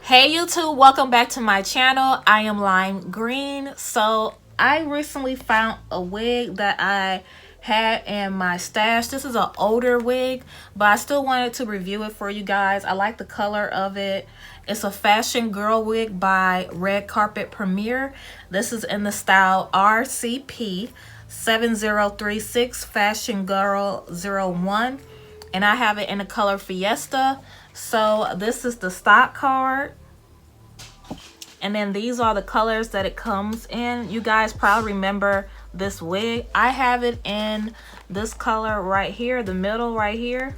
Hey YouTube, welcome back to my channel. I am Lime Green. So I recently found a wig that I had in my stash. This is an older wig, but I still wanted to review it for you guys. I like the color of it. It's a fashion girl wig by Red Carpet Premiere. This is in the style RCP7036 Fashion Girl 01, and I have it in the color Fiesta. So this is the stock card, and then these are the colors that it comes in. You guys probably remember this wig. I have it in this color right here, the middle right here,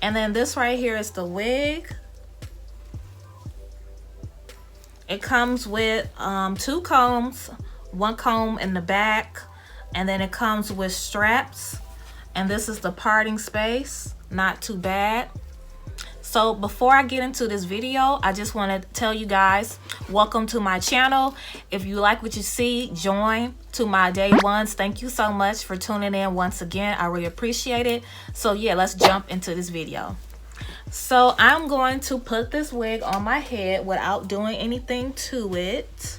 and then this right here is the wig. It comes with 2 combs, 1 comb in the back, and then it comes with straps, and this is the parting space. Not too bad. So before I get into this video, I just want to tell you guys, welcome to my channel. If you like what you see, join to my day ones. Thank you so much for tuning in once again. I really appreciate it. So yeah, let's jump into this video. So I'm going to put this wig on my head without doing anything to it.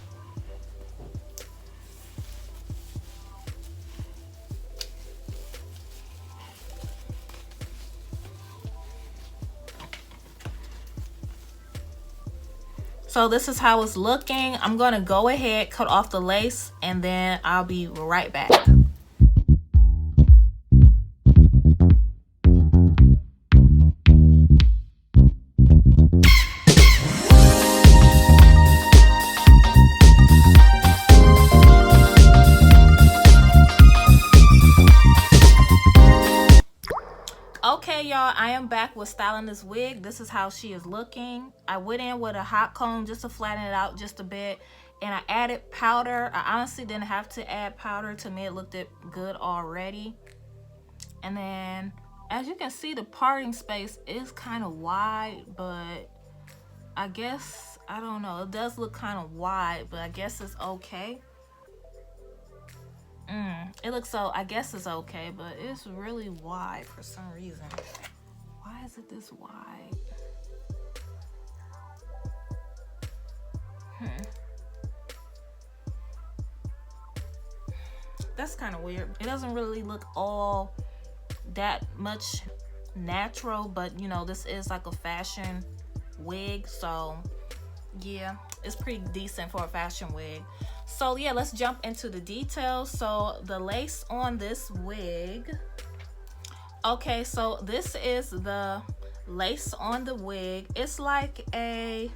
So this is how it's looking. I'm going to go ahead, cut off the lace, and then I'll be right back. Okay, y'all, I am back with styling this wig. This is how she is looking. I went in with a hot comb just to flatten it out just a bit, and I added powder. I honestly didn't have to add powder. To me, it looked good already. And then, as you can see, the parting space is kind of wide, but I guess, I don't know, it does look kind of wide, but I guess it's okay. It looks so, I guess it's okay, but it's really wide for some reason. Why is it this wide? That's kind of weird. It doesn't really look all that much natural, but you know, this is like a fashion wig, so yeah, it's pretty decent for a fashion wig. So yeah, let's jump into the details. So the lace on this wig. Okay, so this is the lace on the wig. It's like a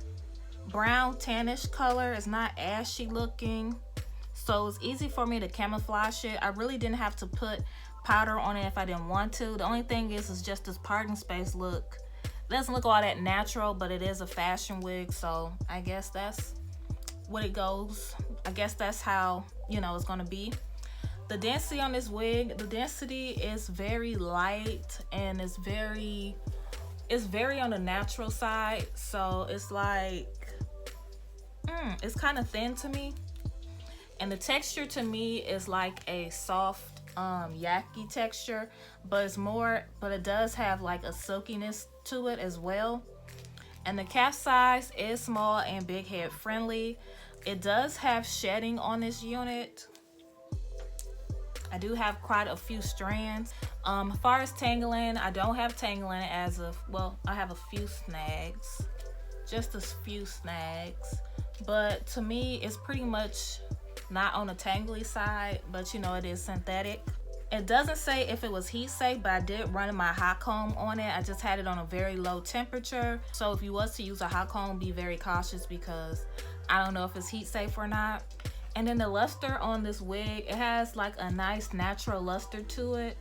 brown tannish color. It's not ashy looking, so it's easy for me to camouflage it. I really didn't have to put powder on it if I didn't want to. The only thing is just this parting space look. It doesn't look all that natural, but it is a fashion wig, so I guess that's what it goes. I guess that's how, you know, it's gonna be. The density on this wig, the density is very light, and it's very on the natural side. So it's like it's kind of thin to me, and the texture to me is like a soft yaki texture, but it does have like a silkiness to it as well. And the cap size is small and big head friendly. It does have shedding on this unit. I do have quite a few strands. As far as tangling, I don't have tangling as of, well, I have a few snags, just a few snags. But to me, it's pretty much not on the tangly side, but you know, it is synthetic. It doesn't say if it was heat safe, but I did run my hot comb on it. I just had it on a very low temperature. So if you was to use a hot comb, be very cautious, because I don't know if it's heat safe or not. And then the luster on this wig, it has like a nice natural luster to it.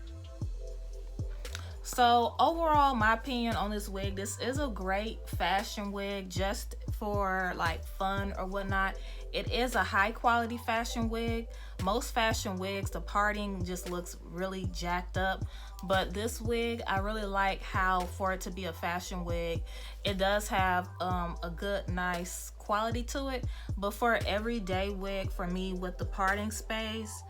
So overall, my opinion on this wig, this is a great fashion wig just for like fun or whatnot. It is a high quality fashion wig. Most fashion wigs, the parting just looks really jacked up, but this wig, I really like how, for it to be a fashion wig, it does have a good, nice quality to it. But for an everyday wig, for me, with the parting space,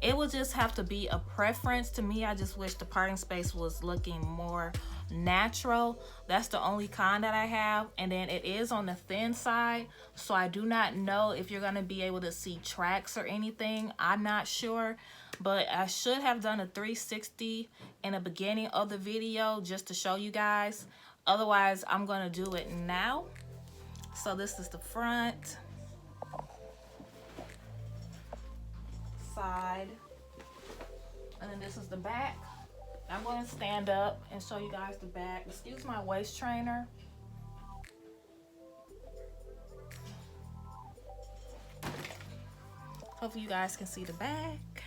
it would just have to be a preference to me. I just wish the parting space was looking more natural. That's the only kind that I have, and then it is on the thin side, so I do not know if you're gonna be able to see tracks or anything. I'm not sure, but I should have done a 360 in the beginning of the video just to show you guys. Otherwise, I'm gonna do it now. So this is the front, side, and then this is the back. I'm going to stand up and show you guys the back. Excuse my waist trainer. Hopefully you guys can see the back.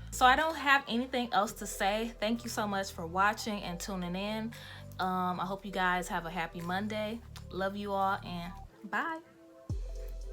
So I don't have anything else to say. Thank you so much for watching and tuning in. I hope you guys have a happy Monday. Love you all, and bye.